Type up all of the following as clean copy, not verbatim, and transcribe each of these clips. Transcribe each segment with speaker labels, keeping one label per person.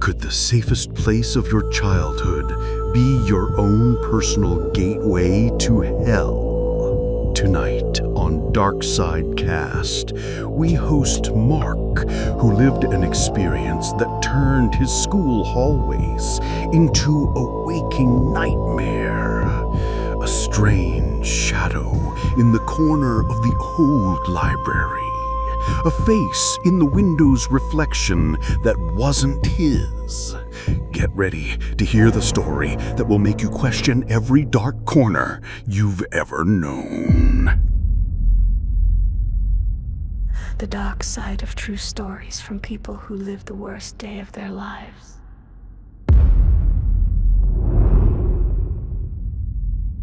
Speaker 1: Could the safest place of your childhood be your own personal gateway to hell? Tonight on DarkSideCast, we host Mark, who lived an experience that turned his school hallways into a waking nightmare. A strange shadow in the corner of the old library. A face in the window's reflection that wasn't his. Get ready to hear the story that will make you question every dark corner you've ever known.
Speaker 2: The dark side of true stories from people who lived the worst day of their lives.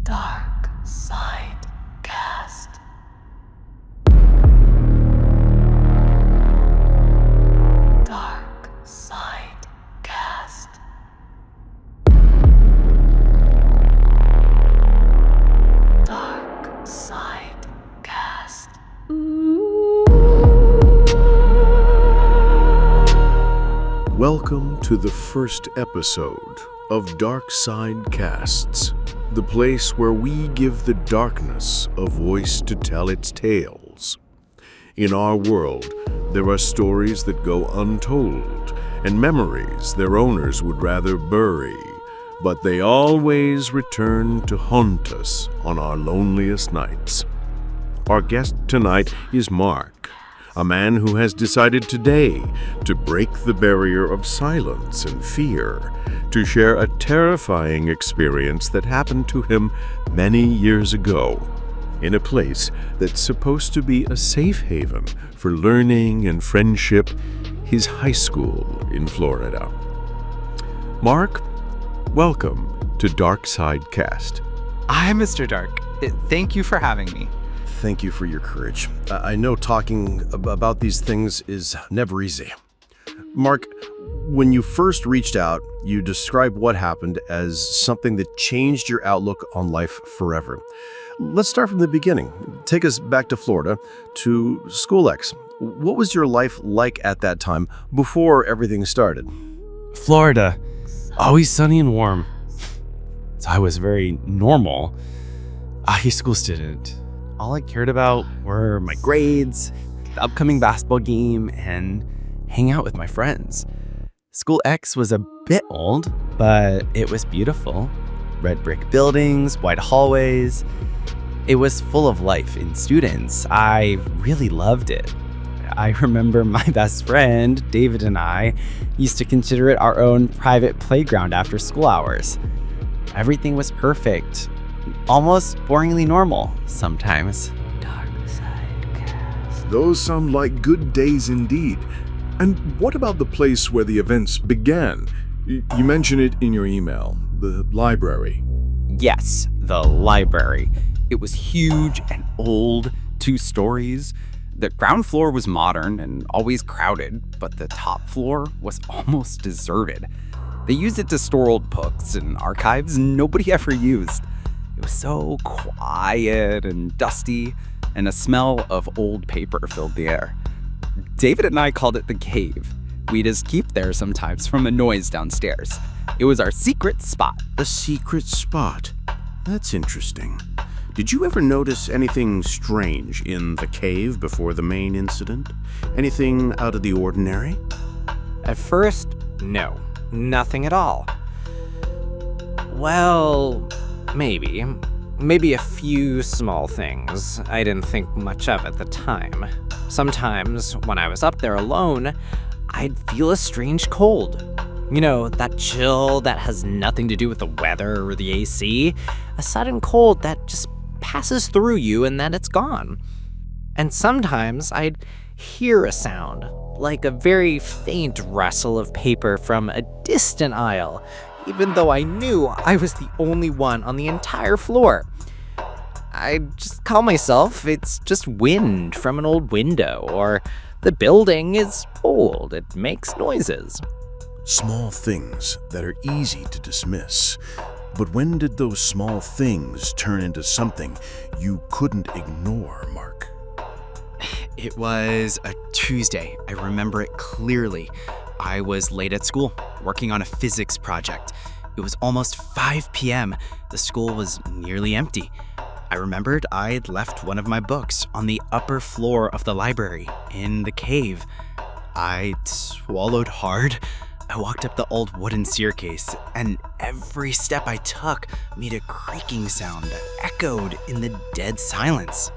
Speaker 2: DarkSideCast. DarkSideCast. DarkSideCast.
Speaker 1: Welcome to the first episode of DarkSideCasts, the place where we give the darkness a voice to tell its tales. In our world, there are stories that go untold, and memories their owners would rather bury, but they always return to haunt us on our loneliest nights. Our guest tonight is Mark, a man who has decided today to break the barrier of silence and fear, to share a terrifying experience that happened to him many years ago, in a place that's supposed to be a safe haven for learning and friendship, his high school in Florida. Mark, welcome to DarkSideCast.
Speaker 3: Hi, Mr. Dark. Thank you for having me.
Speaker 1: Thank you for your courage. I know talking about these things is never easy. Mark, when you first reached out, you described what happened as something that changed your outlook on life forever. Let's start from the beginning. Take us back to Florida, to School X. What was your life like at that time before everything started?
Speaker 4: Florida, always sunny and warm. So I was very normal, a high school student. All I cared about were my grades, the upcoming basketball game, and hang out with my friends. School X was a bit old, but it was beautiful. Red brick buildings, white hallways. It was full of life in students. I really loved it. I remember my best friend, David, and I used to consider it our own private playground after school hours. Everything was perfect. Almost boringly normal sometimes.
Speaker 2: DarkSideCast.
Speaker 1: Those sound like good days indeed. And what about the place where the events began? You mentioned it in your email, the library.
Speaker 4: Yes, the library. It was huge and old, 2 stories. The ground floor was modern and always crowded, but the top floor was almost deserted. They used it to store old books and archives nobody ever used. It was so quiet and dusty, and a smell of old paper filled the air. David and I called it the cave. We'd just keep there sometimes from a noise downstairs. It was our secret spot.
Speaker 1: A secret spot? That's interesting. Did you ever notice anything strange in the cave before the main incident? Anything out of the ordinary?
Speaker 5: At first, no. Nothing at all. Well, maybe. Maybe a few small things. I didn't think much of at the time. Sometimes, when I was up there alone, I'd feel a strange cold. You know, that chill that has nothing to do with the weather or the AC. A sudden cold that just passes through you and then it's gone. And sometimes I'd hear a sound, like a very faint rustle of paper from a distant aisle, even though I knew I was the only one on the entire floor. I'd just call myself, it's just wind from an old window, or the building is old, it makes noises.
Speaker 1: Small things that are easy to dismiss. But when did those small things turn into something you couldn't ignore, Mark?
Speaker 3: It was a Tuesday. I remember it clearly. I was late at school, working on a physics project. It was almost 5 p.m. The school was nearly empty. I remembered I'd left one of my books on the upper floor of the library, in the cave. I swallowed hard. I walked up the old wooden staircase, and every step I took made a creaking sound that echoed in the dead silence.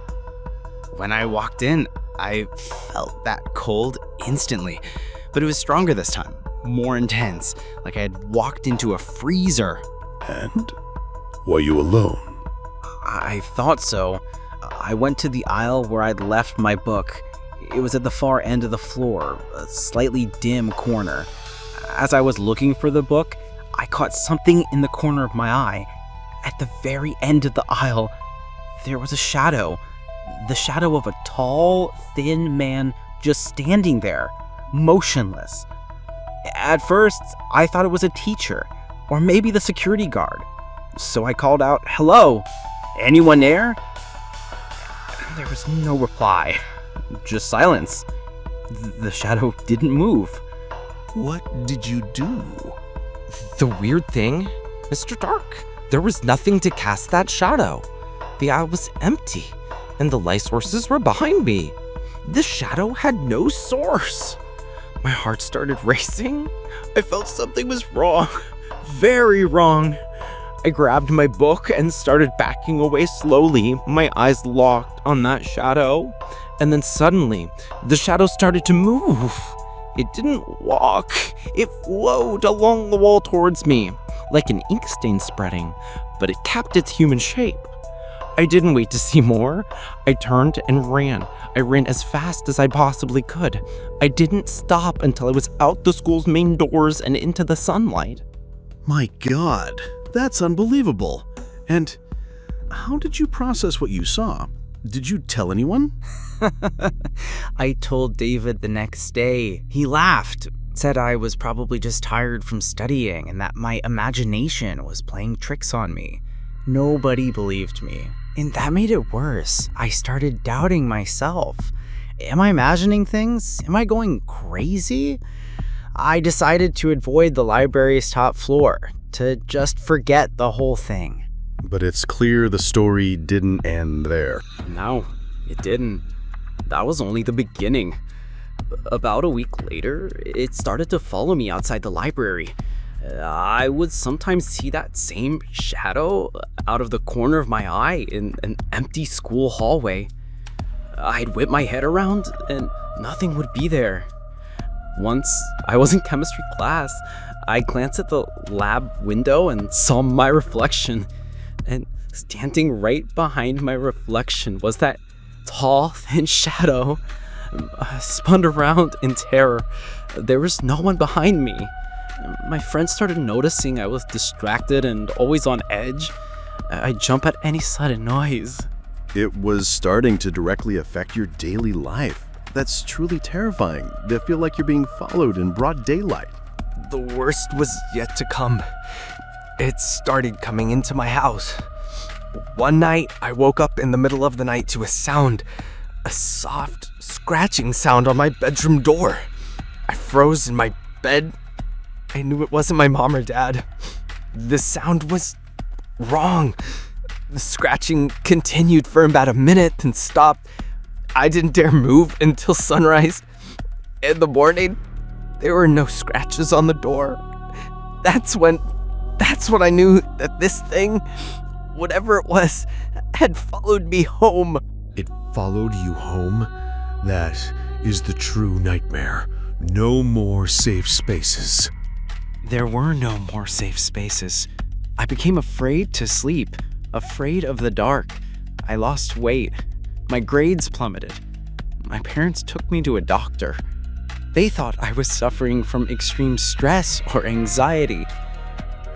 Speaker 3: When I walked in, I felt that cold instantly, but it was stronger this time, more intense, like I had walked into a freezer.
Speaker 1: And were you alone?
Speaker 6: I thought so. I went to the aisle where I'd left my book. It was at the far end of the floor, a slightly dim corner. As I was looking for the book, I caught something in the corner of my eye. At the very end of the aisle, there was a shadow. The shadow of a tall, thin man just standing there, motionless. At first, I thought it was a teacher, or maybe the security guard. So I called out, "Hello? Anyone there?" There was no reply, just silence. The shadow didn't move.
Speaker 1: What did you do?
Speaker 5: The weird thing, Mr. Dark, there was nothing to cast that shadow. The eye was empty, and the light sources were behind me. The shadow had no source. My heart started racing. I felt something was wrong, very wrong. I grabbed my book and started backing away slowly, my eyes locked on that shadow. And then suddenly, the shadow started to move. It didn't walk. It flowed along the wall towards me, like an ink stain spreading, but it kept its human shape. I didn't wait to see more. I turned and ran. I ran as fast as I possibly could. I didn't stop until I was out the school's main doors and into the sunlight.
Speaker 7: My God, that's unbelievable. And how did you process what you saw? Did you tell anyone?
Speaker 6: I told David the next day. He laughed, said I was probably just tired from studying and that my imagination was playing tricks on me. Nobody believed me. And that made it worse. I started doubting myself. Am I imagining things? Am I going crazy? I decided to avoid the library's top floor, to just forget the whole thing.
Speaker 1: But it's clear the story didn't end there.
Speaker 6: No, it didn't. That was only the beginning. About a week later, it started to follow me outside the library. I would sometimes see that same shadow out of the corner of my eye in an empty school hallway. I'd whip my head around and nothing would be there. Once, I was in chemistry class. I glanced at the lab window and saw my reflection. And standing right behind my reflection was that tall, thin shadow. I spun around in terror. There was no one behind me. My friends started noticing I was distracted and always on edge. I'd jump at any sudden noise.
Speaker 7: It was starting to directly affect your daily life. That's truly terrifying, to feel like you're being followed in broad daylight.
Speaker 8: The worst was yet to come. It started coming into my house. One night, I woke up in the middle of the night to a sound, a soft, scratching sound on my bedroom door. I froze in my bed. I knew it wasn't my mom or dad. The sound was wrong. The scratching continued for about a minute, then stopped. I didn't dare move until sunrise. In the morning, there were no scratches on the door. That's when I knew that this thing, whatever it was, had followed me home.
Speaker 1: It followed you home? That is the true nightmare. No more safe spaces.
Speaker 6: There were no more safe spaces. I became afraid to sleep, afraid of the dark. I lost weight. My grades plummeted. My parents took me to a doctor. They thought I was suffering from extreme stress or anxiety.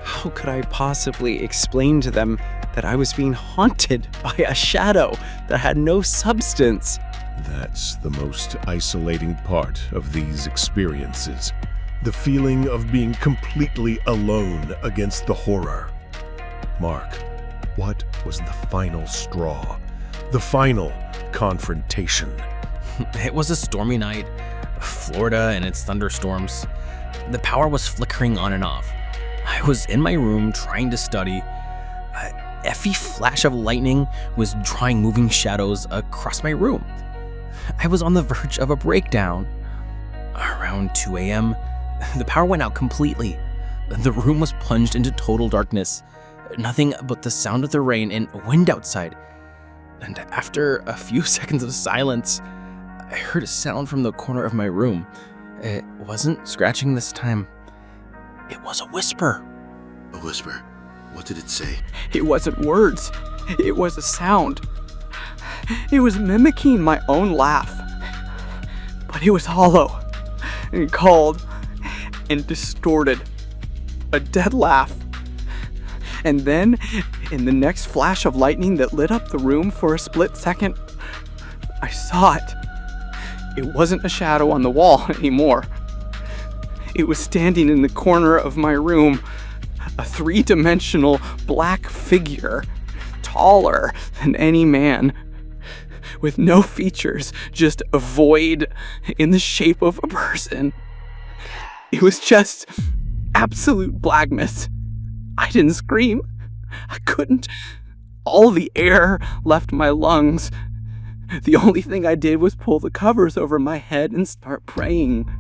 Speaker 6: How could I possibly explain to them that I was being haunted by a shadow that had no substance?
Speaker 1: That's the most isolating part of these experiences. The feeling of being completely alone against the horror. Mark, what was the final straw? The final confrontation?
Speaker 9: It was a stormy night. Florida and its thunderstorms. the power was flickering on and off. I was in my room trying to study. Every flash of lightning was drawing moving shadows across my room. I was on the verge of a breakdown. Around 2 a.m., the power went out completely. The room was plunged into total darkness. Nothing but the sound of the rain and wind outside. And after a few seconds of silence, I heard a sound from the corner of my room. It wasn't scratching this time. It was a whisper.
Speaker 1: A whisper? What did it say?
Speaker 10: It wasn't words. It was a sound. It was mimicking my own laugh. But it was hollow and cold and distorted. A dead laugh. And then, in the next flash of lightning that lit up the room for a split second, I saw it. It wasn't a shadow on the wall anymore. It was standing in the corner of my room, a three-dimensional black figure, taller than any man, with no features, just a void in the shape of a person. It was just absolute blackness. I didn't scream. I couldn't. All the air left my lungs. The only thing I did was pull the covers over my head and start praying.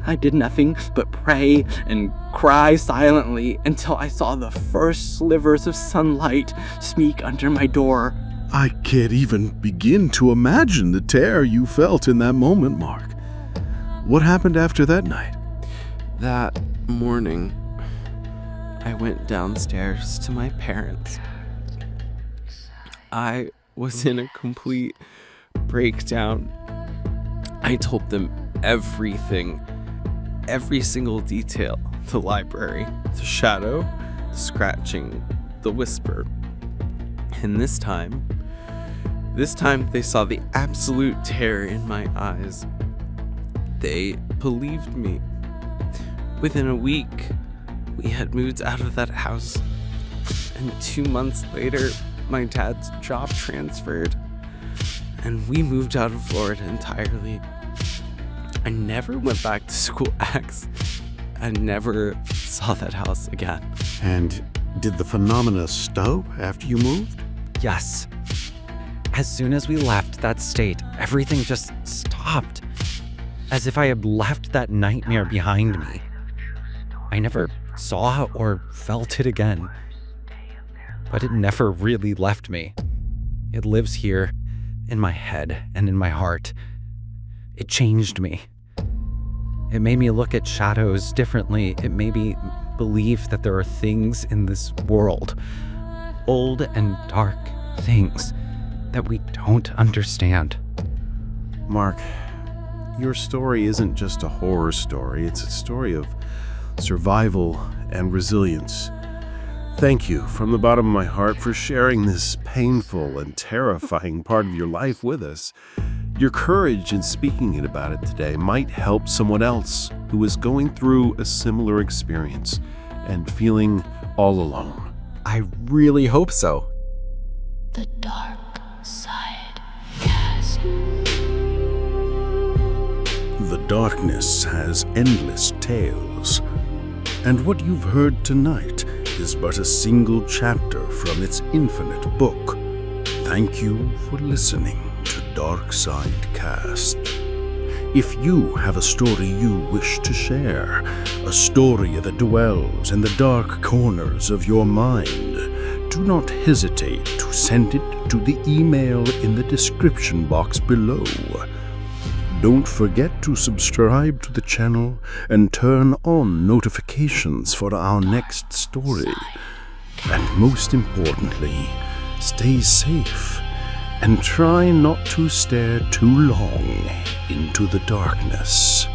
Speaker 10: I did nothing but pray and cry silently until I saw the first slivers of sunlight sneak under my door.
Speaker 1: I can't even begin to imagine the terror you felt in that moment, Mark. What happened after that night?
Speaker 11: That morning, I went downstairs to my parents. I was in a complete breakdown. I told them everything, every single detail. The library, the shadow, the scratching, the whisper. And this time they saw the absolute terror in my eyes. They believed me. Within a week, we had moved out of that house. And 2 months later, my dad's job transferred. And we moved out of Florida entirely. I never went back to school X. I never saw that house again.
Speaker 12: And did the phenomena stop after you moved?
Speaker 5: Yes. As soon as we left that state, everything just stopped. As if I had left that nightmare behind me. I never saw or felt it again. But it never really left me. It lives here, in my head and in my heart. It changed me. It made me look at shadows differently. It made me believe that there are things in this world, old and dark things, that we don't understand.
Speaker 7: Mark, your story isn't just a horror story, it's a story of survival and resilience. Thank you from the bottom of my heart for sharing this painful and terrifying part of your life with us. Your courage in speaking about it today might help someone else who is going through a similar experience and feeling all alone.
Speaker 8: I really hope so.
Speaker 2: The Dark Side Cast.
Speaker 1: The darkness has endless tales, and what you've heard tonight is but a single chapter from its infinite book. Thank you for listening to DarkSideCast. If you have a story you wish to share, a story that dwells in the dark corners of your mind, do not hesitate to send it to the email in the description box below. Don't forget to subscribe to the channel and turn on notifications for our next story. And most importantly, stay safe and try not to stare too long into the darkness.